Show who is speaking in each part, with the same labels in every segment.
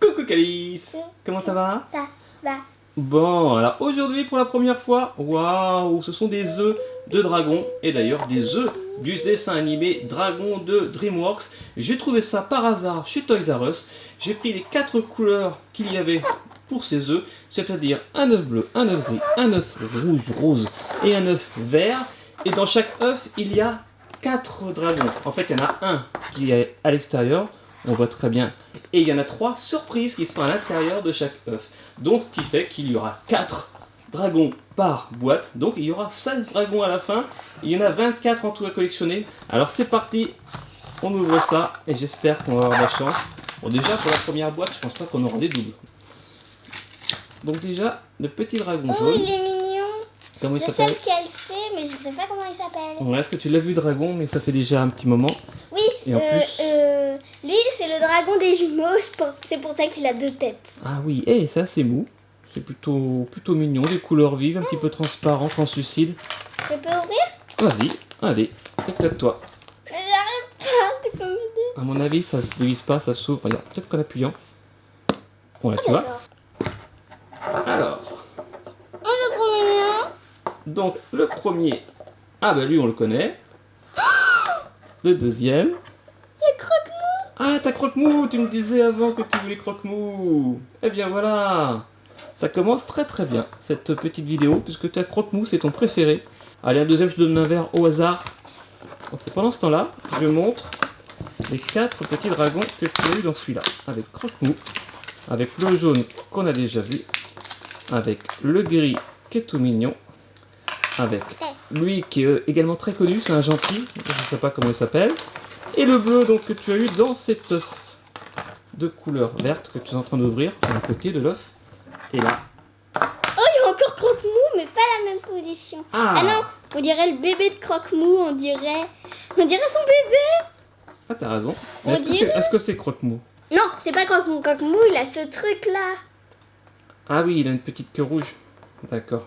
Speaker 1: Coucou Calice, comment ça va?
Speaker 2: Ça va.
Speaker 1: Bon, alors aujourd'hui pour la première fois, waouh, ce sont des œufs de dragon, et d'ailleurs des œufs du dessin animé Dragon de DreamWorks. J'ai trouvé ça par hasard chez Toys R Us. J'ai pris les 4 couleurs qu'il y avait pour ces œufs, c'est-à-dire un œuf bleu, un œuf gris, un œuf rouge, rose et un œuf vert. Et dans chaque œuf, il y a 4 dragons. En fait, il y en a un qui est à l'extérieur, on voit très bien. Et il y en a 3 surprises qui sont à l'intérieur de chaque œuf. Donc, ce qui fait qu'il y aura 4 dragons par boîte. Donc, il y aura 16 dragons à la fin. Il y en a 24 en tout à collectionner. Alors, c'est parti. On ouvre ça et j'espère qu'on va avoir de la chance. Bon, déjà, pour la première boîte, je pense pas qu'on aura des doubles. Donc, déjà, le petit dragon
Speaker 2: Oh,
Speaker 1: jaune.
Speaker 2: il est mignon.
Speaker 1: Comment il
Speaker 2: Je sais
Speaker 1: s'appelle?
Speaker 2: lequel c'est, mais je sais pas comment il s'appelle.
Speaker 1: Ouais, est-ce que tu l'as vu, dragon? Mais ça fait déjà un petit moment.
Speaker 2: Oui,
Speaker 1: Et en plus...
Speaker 2: lui, c'est le dragon des jumeaux. C'est pour ça qu'il a 2 têtes.
Speaker 1: Ah oui, et ça c'est mou. C'est plutôt mignon, des couleurs vives, un petit peu transparent, translucide.
Speaker 2: Je peux ouvrir?
Speaker 1: Vas-y, allez, éclate-toi.
Speaker 2: Mais j'arrive pas, tu peux m'aider?
Speaker 1: À mon avis, ça se dévisse pas, ça s'ouvre. Regarde, peut-être qu'en appuyant. Voilà, tu vois. Alors,
Speaker 2: Oh, le trop mignon.
Speaker 1: donc le premier, ah bah lui on le connaît. Le deuxième.
Speaker 2: C'est croque-mou.
Speaker 1: Ah, t'as croque-mou, tu me disais avant que tu voulais croque-mou. Eh bien voilà, ça commence très très bien cette petite vidéo, puisque tu as croque-mou, c'est ton préféré. Allez, un deuxième, je te donne un verre au hasard. Donc, pendant ce temps-là, je montre les 4 petits dragons que tu as eu dans celui-là. Avec croque-mou, avec le jaune qu'on a déjà vu, avec le gris qui est tout mignon, avec lui qui est également très connu, c'est un gentil, je ne sais pas comment il s'appelle, et le bleu donc que tu as eu dans cet œuf de couleur verte que tu es en train d'ouvrir à côté de l'œuf. Et là,
Speaker 2: Oh, il y a encore croque-mou, mais pas la même position. Ah non, on dirait le bébé de croque-mou, on dirait son bébé.
Speaker 1: Ah, t'as raison.
Speaker 2: On dirait-
Speaker 1: Est-ce que c'est croque-mou?
Speaker 2: Non, c'est pas croque-mou. Croque-mou, il a ce truc-là.
Speaker 1: Ah oui, il a une petite queue rouge. D'accord.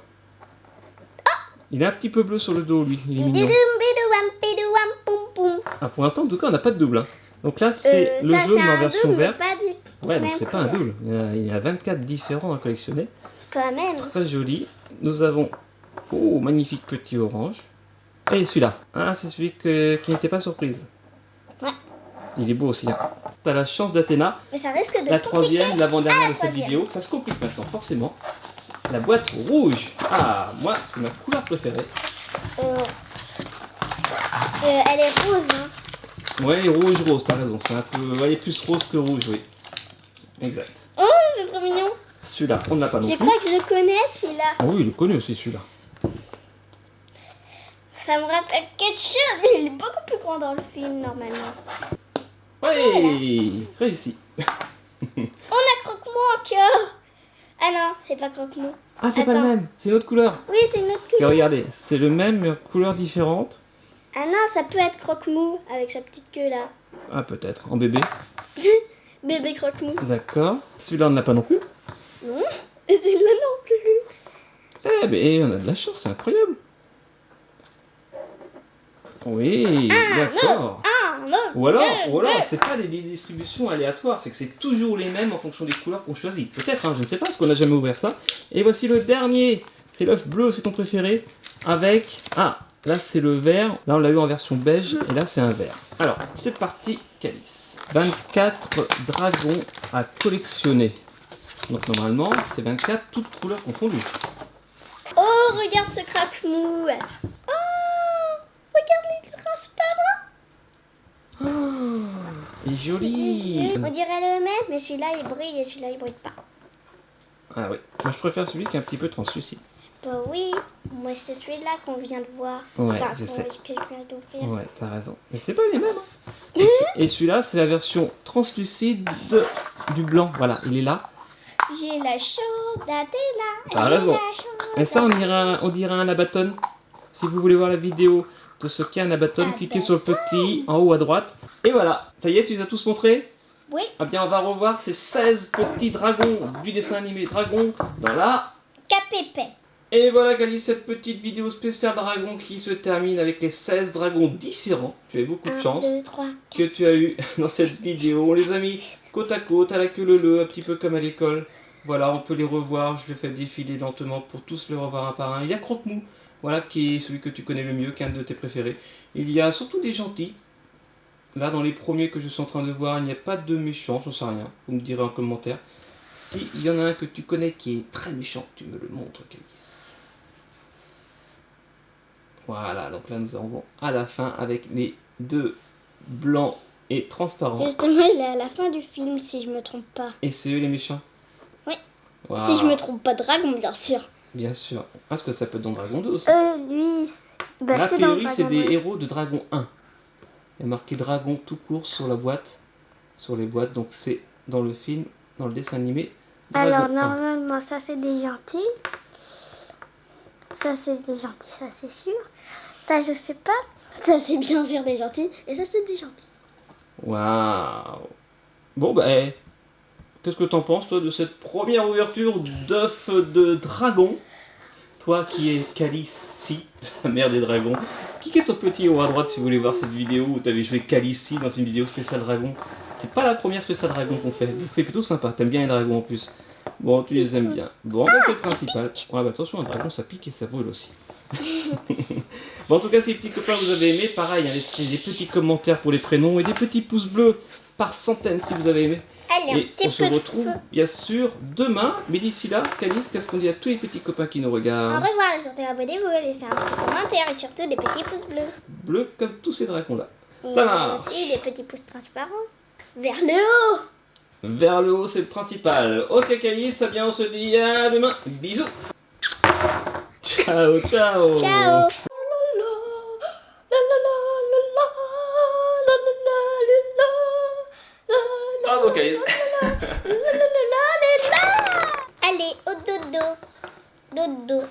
Speaker 1: Il a un petit peu bleu sur le dos, lui. Il est mignon.
Speaker 2: Bidouam, bidouam, poum, poum.
Speaker 1: Ah, pour l'instant, en tout cas, on n'a pas de double. Hein. Donc là, c'est le
Speaker 2: Ça,
Speaker 1: jaune
Speaker 2: c'est
Speaker 1: en
Speaker 2: un
Speaker 1: version
Speaker 2: double, mais
Speaker 1: verte.
Speaker 2: pas du
Speaker 1: Ouais, donc
Speaker 2: même
Speaker 1: c'est pas un
Speaker 2: couleur.
Speaker 1: double. Il y a 24 différents à collectionner.
Speaker 2: Quand même.
Speaker 1: Très joli. Nous avons... Oh, magnifique petit orange. Et celui-là. Ah, c'est celui qui n'était pas surprise.
Speaker 2: Ouais.
Speaker 1: Il est beau aussi. Hein. T'as la chance d'Athéna.
Speaker 2: Mais ça risque de
Speaker 1: La
Speaker 2: se compliquer.
Speaker 1: troisième, l'avant-dernière
Speaker 2: Ah, la
Speaker 1: de cette
Speaker 2: troisième.
Speaker 1: vidéo. Ça se complique maintenant, forcément. La boîte rouge. Ah, moi, c'est ma couleur préférée.
Speaker 2: Elle est rose. Hein.
Speaker 1: Ouais, rouge, t'as raison. C'est un peu... Ouais, il est plus rose que rouge, oui. Exact.
Speaker 2: Oh, c'est trop mignon.
Speaker 1: Celui-là, on ne l'a pas non
Speaker 2: Je
Speaker 1: plus.
Speaker 2: crois que je le connais, celui-là.
Speaker 1: Ah oui, il est connu aussi, celui-là.
Speaker 2: Ça me rappelle quelque chose, mais il est beaucoup plus grand dans le film, normalement.
Speaker 1: Oui, réussi.
Speaker 2: On a croque-mou encore. Ah non, c'est pas croque-mou.
Speaker 1: Ah, c'est pas le
Speaker 2: Attends.
Speaker 1: même. C'est une autre couleur.
Speaker 2: Oui, c'est une autre
Speaker 1: Et
Speaker 2: couleur.
Speaker 1: regardez, c'est le même, mais couleur différente.
Speaker 2: Ah non, ça peut être croque-mou avec sa petite queue là.
Speaker 1: Ah, peut-être. En bébé.
Speaker 2: Bébé croque-mou.
Speaker 1: D'accord. Celui-là, on ne l'a pas non plus.
Speaker 2: Non. Et celui-là non plus.
Speaker 1: Eh ben, on a de la chance, c'est incroyable. Oui, d'accord.
Speaker 2: Ah non.
Speaker 1: Ou alors, c'est pas des distributions aléatoires, c'est que c'est toujours les mêmes en fonction des couleurs qu'on choisit. Peut-être, hein, je ne sais pas, parce qu'on n'a jamais ouvert ça. Et voici le dernier, c'est l'œuf bleu, c'est ton préféré, avec... Ah, là c'est le vert, là on l'a eu en version beige, et là c'est un vert. Alors, c'est parti, Calice. 24 dragons à collectionner. Donc normalement, c'est 24 toutes couleurs confondues.
Speaker 2: Oh, regarde ce croque-mou. Oh, regarde les transparents.
Speaker 1: Oh, il est
Speaker 2: Les
Speaker 1: joli.
Speaker 2: yeux. On dirait le même, mais celui-là il brille et celui-là il brille pas.
Speaker 1: Ah oui, moi je préfère celui qui est un petit peu translucide.
Speaker 2: Bah oui, moi c'est celui-là qu'on vient de voir.
Speaker 1: Ouais,
Speaker 2: Enfin,
Speaker 1: je sais.
Speaker 2: que je viens d'ouvrir.
Speaker 1: Ouais, t'as raison. Mais c'est pas les mêmes. Hein. Et celui-là, c'est la version translucide du blanc. Voilà, il est là.
Speaker 2: J'ai la chaude d'Athéna.
Speaker 1: T'as
Speaker 2: J'ai
Speaker 1: raison.
Speaker 2: la chaude
Speaker 1: Et ça, on dirait un abaton. Si vous voulez voir la vidéo de ce qu'est un abaton, cliquez sur le petit en haut à droite. Et voilà, ça y est, tu les as tous montrés?
Speaker 2: Oui.
Speaker 1: Ah bien, on va revoir ces 16 petits dragons du dessin animé Dragon dans la...
Speaker 2: Capépé.
Speaker 1: Et voilà, Calice, cette petite vidéo spéciale dragon qui se termine avec les 16 dragons différents. Tu as eu beaucoup de
Speaker 2: 1,
Speaker 1: chance
Speaker 2: 2, 3.
Speaker 1: que tu as eu dans cette vidéo. On les a mis côte à côte, à la queue leu-leu, un petit peu comme à l'école. Voilà, on peut les revoir, je les fais défiler lentement pour tous les revoir un par un. Il y a Croque-Mou, voilà, qui est celui que tu connais le mieux, qui est un de tes préférés. Il y a surtout des gentils. Là, dans les premiers que je suis en train de voir, il n'y a pas de méchants, j'en sais rien. Vous me direz en commentaire. Si il y en a un que tu connais qui est très méchant, tu me le montres, Calice. Voilà, donc là nous arrivons à la fin avec les deux blancs et transparents.
Speaker 2: Justement, il est à la fin du film, si je me trompe pas.
Speaker 1: Et c'est eux les méchants?
Speaker 2: Oui.
Speaker 1: Wow.
Speaker 2: Si je me trompe pas, Dragon, bien sûr.
Speaker 1: Bien sûr. Parce que ça peut être dans Dragon 2 aussi.
Speaker 2: Lui,
Speaker 1: Bah, a
Speaker 2: c'est dans
Speaker 1: priori,
Speaker 2: Dragon
Speaker 1: c'est des
Speaker 2: 2.
Speaker 1: héros de Dragon 1. Il y a marqué Dragon tout court sur la boîte. Sur les boîtes, donc c'est dans le film, dans le dessin animé. Dragon
Speaker 2: Alors,
Speaker 1: 1.
Speaker 2: normalement, ça c'est des gentils. Ça c'est des gentils, ça c'est sûr. Ça, je sais pas. Ça c'est bien sûr des gentils. Et ça c'est des gentils.
Speaker 1: Waouh. Bon, bah, qu'est-ce que t'en penses, toi, de cette première ouverture d'œuf de dragon? Toi qui es Calici, la mère des dragons. Cliquez sur le petit haut à droite si vous voulez voir cette vidéo où tu avais joué Calici dans une vidéo spéciale dragon. C'est pas la première spéciale dragon qu'on fait, donc c'est plutôt sympa. T'aimes bien les dragons en plus. Bon, tu les aimes bien. Bon, bah, c'est le principal. Ouais, bah attention, un dragon ça pique et ça brûle aussi. Bon, en tout cas, si les petits copains vous avez aimé, pareil, hein, laissez des petits commentaires pour les prénoms et des petits pouces bleus par centaines si vous avez aimé.
Speaker 2: Allez,
Speaker 1: Et on se retrouve bien sûr demain. Mais d'ici là, Calice, qu'est-ce qu'on dit à tous les petits copains qui nous
Speaker 2: Au
Speaker 1: regardent?
Speaker 2: revoir, et surtout abonnez-vous, laissez un petit commentaire et surtout des petits pouces bleus.
Speaker 1: Bleus comme tous ces dragons-là.
Speaker 2: Et
Speaker 1: Ça marche.
Speaker 2: aussi des petits pouces transparents. Vers le haut.
Speaker 1: Vers le haut, c'est le principal. Ok, Calice, ça bien, on se dit à demain. Bisous. Ciao, ciao.
Speaker 2: Ciao.
Speaker 1: Bravo, Calice.
Speaker 2: Allez, au dodo. Dodo.